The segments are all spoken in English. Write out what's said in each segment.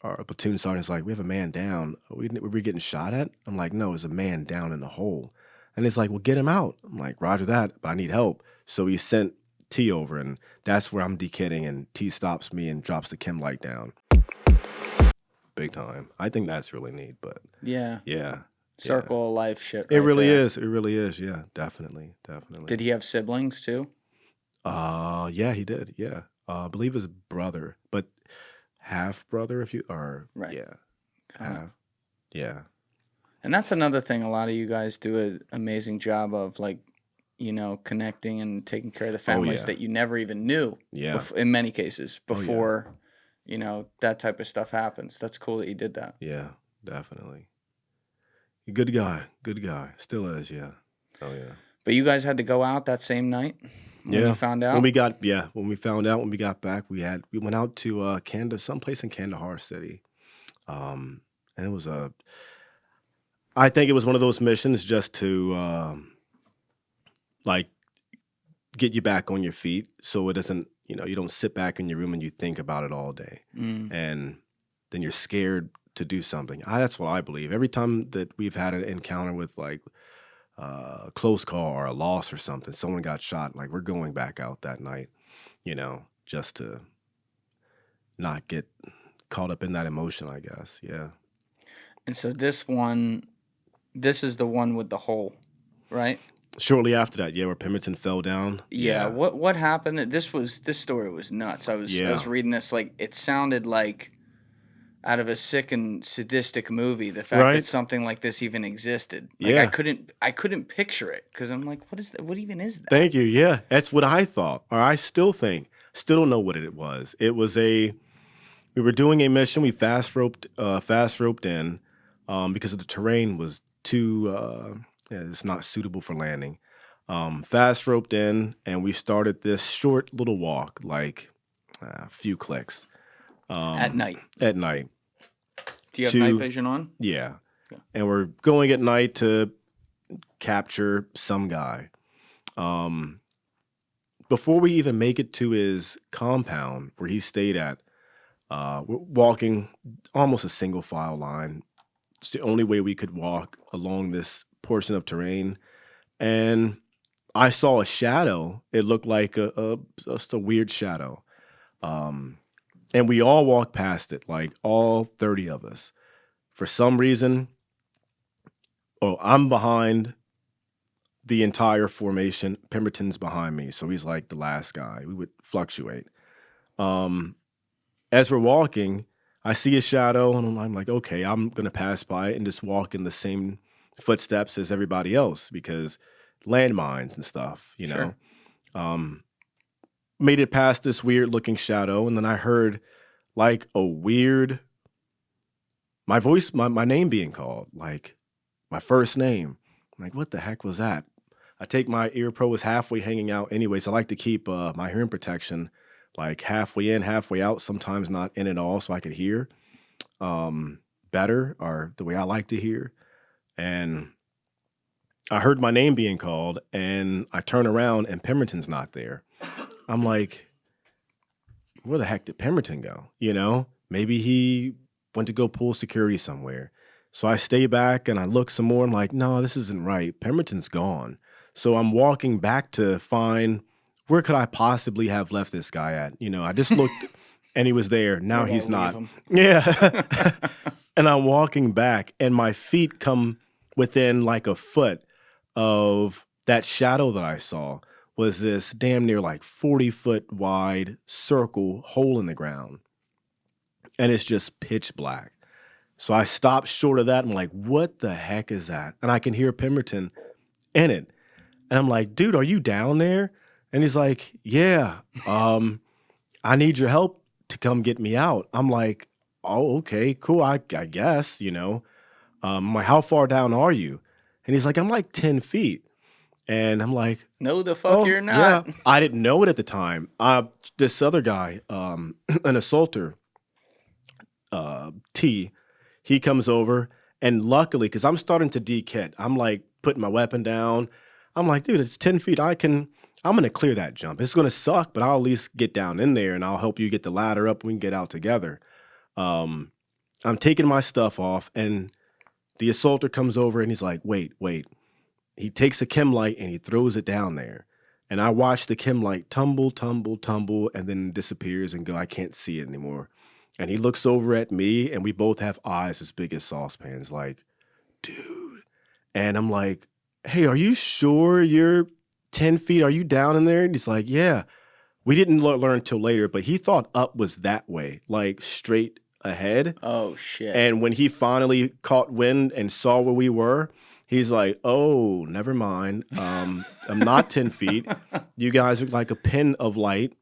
our platoon sergeant's like, we have a man down. Were we getting shot at? I'm like, no, there's a man down in the hole. And he's like, well, get him out. I'm like, roger that, but I need help. So he sent T over, and that's where I'm dekidding, and T stops me and drops the chem light down. Big time. I think that's really neat, but yeah. yeah. Circle of life shit. It really is. It really is. Yeah, definitely. Did he have siblings too? Yeah, he did. Yeah. I believe his brother, but half brother Right. Yeah. Half. Yeah. And that's another thing a lot of you guys do an amazing job of, like, you know, connecting and taking care of the families that you never even knew. Yeah. In many cases before, you know, that type of stuff happens. That's cool that you did that. Yeah, definitely. Good guy. Still is, yeah. Oh, yeah. But you guys had to go out that same night when you found out? When we found out, when we got back, we went out to someplace in Kandahar City. And it was I think it was one of those missions just to like get you back on your feet, so it doesn't, you know, you don't sit back in your room and you think about it all day. And then you're scared to do something. That's what I believe. Every time that we've had an encounter with, like, a close call or a loss or something, someone got shot, like, we're going back out that night, you know, just to not get caught up in that emotion, I guess. Yeah. And so this is the one with the hole, right? Shortly after that, where Pemberton fell down. Yeah. What happened? This story was nuts. I was reading this, like, it sounded like out of a sick and sadistic movie. The fact that something like this even existed. Like, I couldn't picture it, because I'm like, what is that? What even is that? Thank you. Yeah, that's what I thought, or I still think. Still don't know what it was. It was we were doing a mission. We fast roped in because of the terrain was too. It's not suitable for landing. Fast roped in, and we started this short little walk, like a few clicks. At night. Do you have night vision on? Yeah. Okay. And we're going at night to capture some guy. Before we even make it to his compound where he stayed at, we're walking almost a single file line. It's the only way we could walk along this portion of terrain. And I saw a shadow. It looked like just a weird shadow. And we all walked past it, like all 30 of us. For some reason, I'm behind the entire formation. Pemberton's behind me, so he's like the last guy. We would fluctuate. As we're walking, I see a shadow, and I'm like, okay, I'm going to pass by it and just walk in the same footsteps as everybody else, because landmines and stuff, you know. Sure. Made it past this weird-looking shadow, and then I heard, like, a weird, my voice, my name being called, like my first name. I'm like, what the heck was that? I take my ear pro was halfway hanging out anyways. I like to keep my hearing protection like halfway in, halfway out, sometimes not in at all, so I could hear better, or the way I like to hear. And I heard my name being called, and I turn around, and Pemberton's not there. I'm like, where the heck did Pemberton go? You know, maybe he went to go pull security somewhere. So I stay back and I look some more. I'm like, no, this isn't right. Pemberton's gone. So I'm walking back to find, where could I possibly have left this guy at? You know, I just looked and he was there. Now he's not. Yeah. And I'm walking back, and my feet come within like a foot of that shadow that I saw. Was this damn near like 40-foot wide circle hole in the ground. And it's just pitch black. So I stopped short of that. I'm like, what the heck is that? And I can hear Pemberton in it. And I'm like, dude, are you down there? And he's like, yeah, I need your help to come get me out. I'm like, oh, okay, cool. I guess, you know. I'm like, how far down are you? And he's like, I'm like 10 feet. And I'm like, no, the fuck you're not. Yeah. I didn't know it at the time. This other guy, an assaulter, T, he comes over, and luckily, because I'm starting to de-kit, I'm like putting my weapon down. I'm like, dude, it's 10 feet. I'm going to clear that jump. It's going to suck, but I'll at least get down in there, and I'll help you get the ladder up and we can get out together. I'm taking my stuff off, and the assaulter comes over, and he's like, wait. He takes a chem light, and he throws it down there. And I watch the chem light tumble, and then disappears and go, I can't see it anymore. And he looks over at me, and we both have eyes as big as saucepans, like, dude. And I'm like, hey, are you sure you're 10 feet? Are you down in there? And he's like, yeah. We didn't learn until later, but he thought up was that way, like straight ahead. Oh, shit. And when he finally caught wind and saw where we were, he's like, oh, never mind. I'm not 10 feet. You guys are like a pin of light.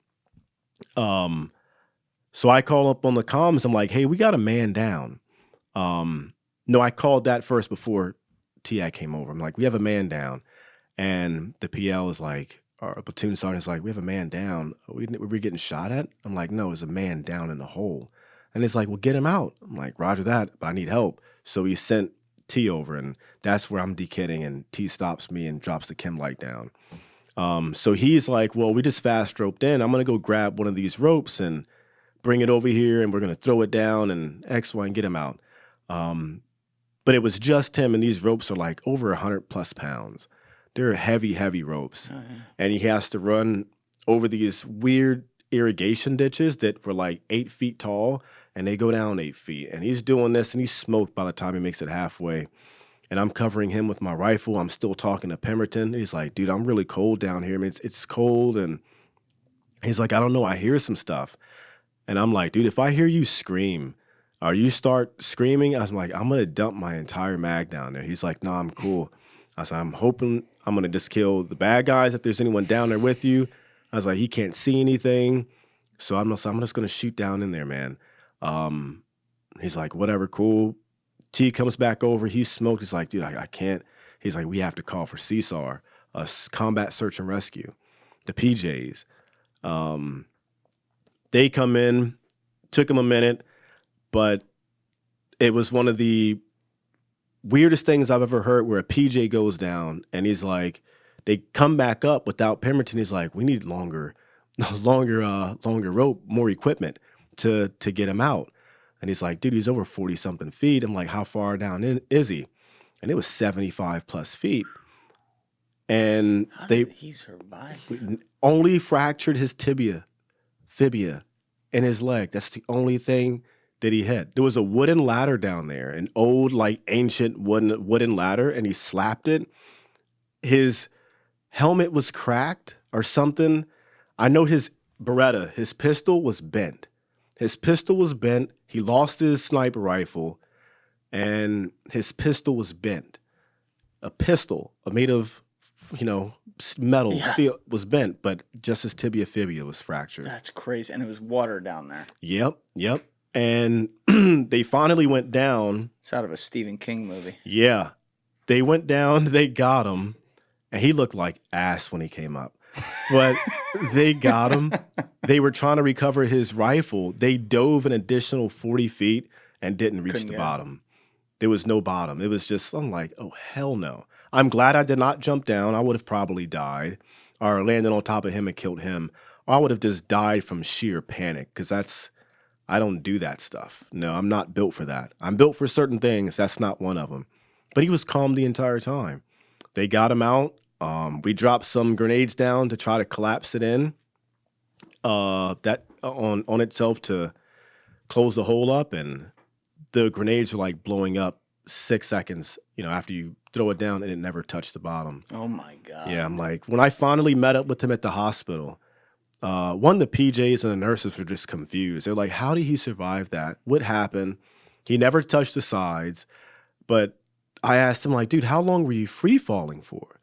So I call up on the comms. I'm like, hey, we got a man down. No, I called that first before T.I. came over. I'm like, we have a man down. And the PL is like, our platoon sergeant is like, we have a man down. Were we getting shot at? I'm like, no, there's a man down in the hole. And he's like, well, get him out. I'm like, roger that, but I need help. So he sent T over, and that's where I'm dekidding, and T stops me and drops the chem light down. So he's like, well, we just fast roped in. I'm going to go grab one of these ropes and bring it over here, and we're going to throw it down and X, Y, and get him out. But it was just him, and these ropes are like over 100 plus pounds. They're heavy, heavy ropes. Oh, yeah. And he has to run over these weird irrigation ditches that were like 8 feet tall, and they go down 8 feet. And he's doing this, and he's smoked by the time he makes it halfway. And I'm covering him with my rifle. I'm still talking to Pemberton. He's like, dude, I'm really cold down here. I mean, it's cold. And he's like, I don't know. I hear some stuff. And I'm like, dude, if I hear you scream or you start screaming, I was like, I'm going to dump my entire mag down there. He's like, no, I'm cool. I said, I'm hoping I'm going to just kill the bad guys if there's anyone down there with you. I was like, he can't see anything. So I'm just going to shoot down in there, man. He's like, whatever, cool. T comes back over. He's smoked. He's like, dude, I can't. He's like, we have to call for CSAR, Combat Search and Rescue, the PJs. They come in, took him a minute, but it was one of the weirdest things I've ever heard where a PJ goes down and he's like, they come back up without Pemberton. He's like, we need longer rope, more equipment to get him out. And he's like, dude, he's over 40 something feet. I'm like, how far down is he? And it was 75 plus feet. And how did he survive? Only fractured his fibia in his leg. That's the only thing that he hit. There was a wooden ladder down there, an old, like ancient wooden ladder, and he slapped it. His helmet was cracked or something. I know his Beretta, his pistol was bent. He lost his sniper rifle, and his pistol was bent. A pistol made of, metal, steel was bent, but just his fibia was fractured. That's crazy. And it was water down there. Yep. And they finally went down. It's out of a Stephen King movie. Yeah. They went down, they got him, and he looked like ass when he came up. But they got him. They were trying to recover his rifle. They dove an additional 40 feet and didn't reach the bottom. There was no bottom. It was just, I'm like, oh, hell no. I'm glad I did not jump down. I would have probably died or landed on top of him and killed him. Or I would have just died from sheer panic because I don't do that stuff. No, I'm not built for that. I'm built for certain things. That's not one of them. But he was calm the entire time. They got him out. We dropped some grenades down to try to collapse it in. That on itself to close the hole up, and the grenades are like blowing up 6 seconds, after you throw it down, and it never touched the bottom. Oh my God. Yeah, I'm like, when I finally met up with him at the hospital, one of the PJs and the nurses were just confused. They're like, how did he survive that? What happened? He never touched the sides. But I asked him, like, dude, how long were you free falling for?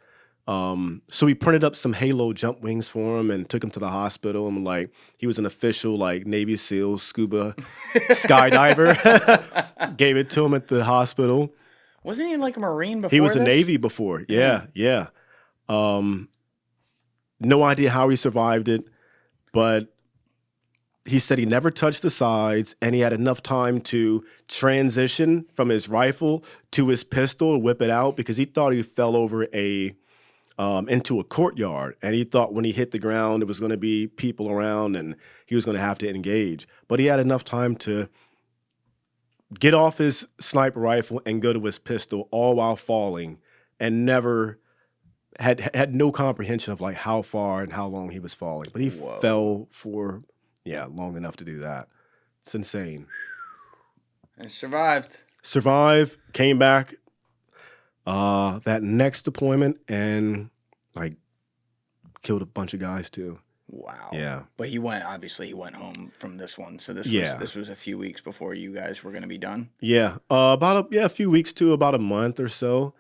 So we printed up some Halo jump wings for him and took him to the hospital. And like, he was an official like Navy SEAL scuba skydiver. Gave it to him at the hospital. Wasn't he like a Marine before? He was this? a Navy before. Yeah. No idea how he survived it, but he said he never touched the sides, and he had enough time to transition from his rifle to his pistol, whip it out, because he thought he fell over into a courtyard, and he thought when he hit the ground, it was going to be people around, and he was going to have to engage. But he had enough time to get off his sniper rifle and go to his pistol all while falling, and never had no comprehension of like how far and how long he was falling. But he fell for long enough to do that. It's insane. And survived. Came back that next deployment and like killed a bunch of guys too. Wow. Yeah. But he went home from this one. So this was a few weeks before you guys were going to be done. Yeah. About a few weeks to about a month or so.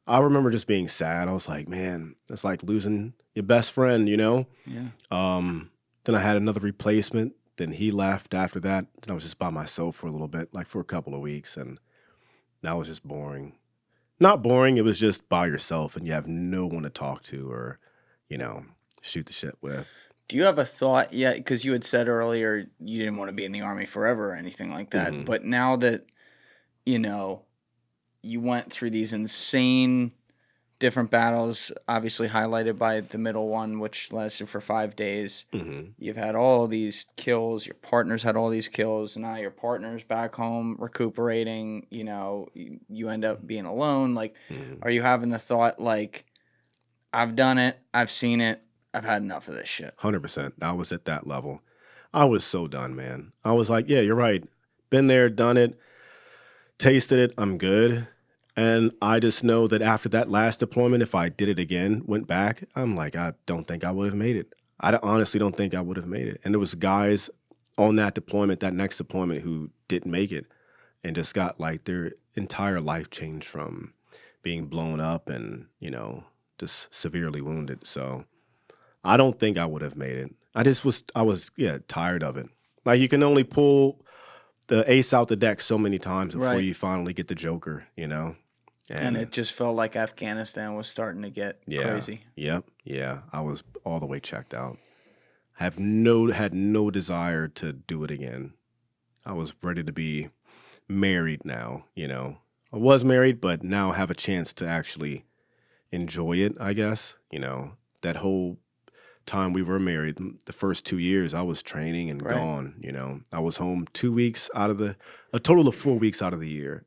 I remember just being sad. I was like, man, it's like losing your best friend, you know? Yeah. Then I had another replacement. Then he left after that. Then I was just by myself for a little bit, like for a couple of weeks. And that was just boring. Not boring. It was just by yourself and you have no one to talk to or, you know, shoot the shit with. Do you have a thought yet? Because you had said earlier you didn't want to be in the Army forever or anything like that. Mm-hmm. But now that, you know, you went through these insane different battles, obviously highlighted by the middle one, which lasted for 5 days. Mm-hmm. You've had all these kills. Your partner's had all these kills. And now your partner's back home recuperating. You know, you end up being alone. Like, are you having the thought, like, I've done it. I've seen it. I've had enough of this shit. 100%. I was at that level. I was so done, man. I was like, yeah, you're right. Been there, done it, tasted it. I'm good. And I just know that after that last deployment, if I did it again, went back, I'm like, I don't think I would have made it. I honestly don't think I would have made it. And there was guys on that deployment, that next deployment, who didn't make it and just got like their entire life changed from being blown up and, you know, just severely wounded. So I don't think I would have made it. I was tired of it. Like, you can only pull the ace out the deck so many times before you finally get the joker, you know? And it just felt like Afghanistan was starting to get crazy. Yep. Yeah. I was all the way checked out. Had no desire to do it again. I was ready to be married now, you know. I was married, but now have a chance to actually enjoy it, I guess. You know, that whole time we were married, the first 2 years, I was training and gone, you know. I was home 2 weeks a total of 4 weeks out of the year.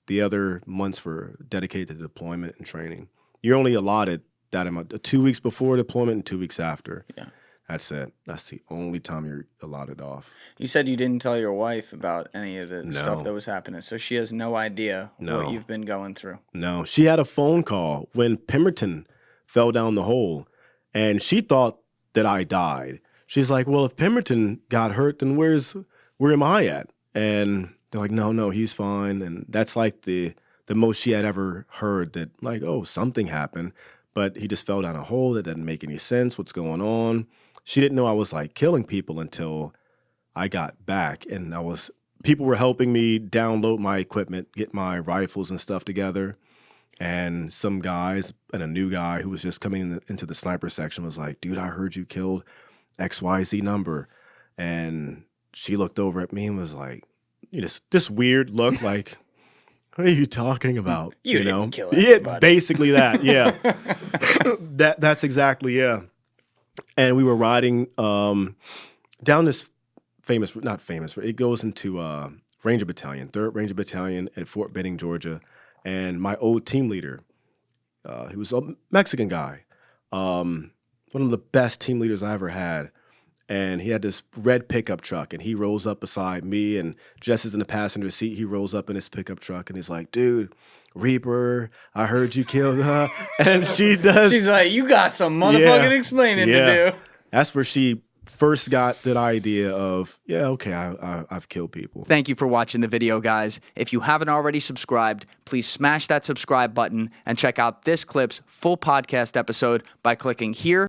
The other months were dedicated to deployment and training. You're only allotted that amount, 2 weeks before deployment and 2 weeks after. Yeah. That's it. That's the only time you're allotted off. You said you didn't tell your wife about any of the stuff that was happening, so she has no idea what you've been going through. No. She had a phone call when Pemberton fell down the hole, and she thought that I died. She's like, well, if Pemberton got hurt, then where am I at? And they're like, no, he's fine. And that's like the most she had ever heard, that like, oh, something happened, but he just fell down a hole. That doesn't make any sense. What's going on? She didn't know I was like killing people until I got back, and people were helping me download my equipment, get my rifles and stuff together. And some guys and a new guy who was just coming into the sniper section was like, dude, I heard you killed XYZ number. And she looked over at me and was like, this weird look, like, what are you talking about? You know? Didn't kill anybody. Yeah, basically that, yeah. That's exactly, yeah. And we were riding down this it goes into Ranger Battalion, 3rd Ranger Battalion at Fort Benning, Georgia. And my old team leader, he was a Mexican guy, one of the best team leaders I ever had. And he had this red pickup truck, and he rolls up beside me, and Jess is in the passenger seat. He rolls up in his pickup truck, and he's like, dude, Reaper, I heard you killed her. And she's like, you got some motherfucking explaining to do. That's where she first got that idea of, I've killed people. Thank you for watching the video, guys. If you haven't already subscribed, please smash that subscribe button and check out this clip's full podcast episode by clicking here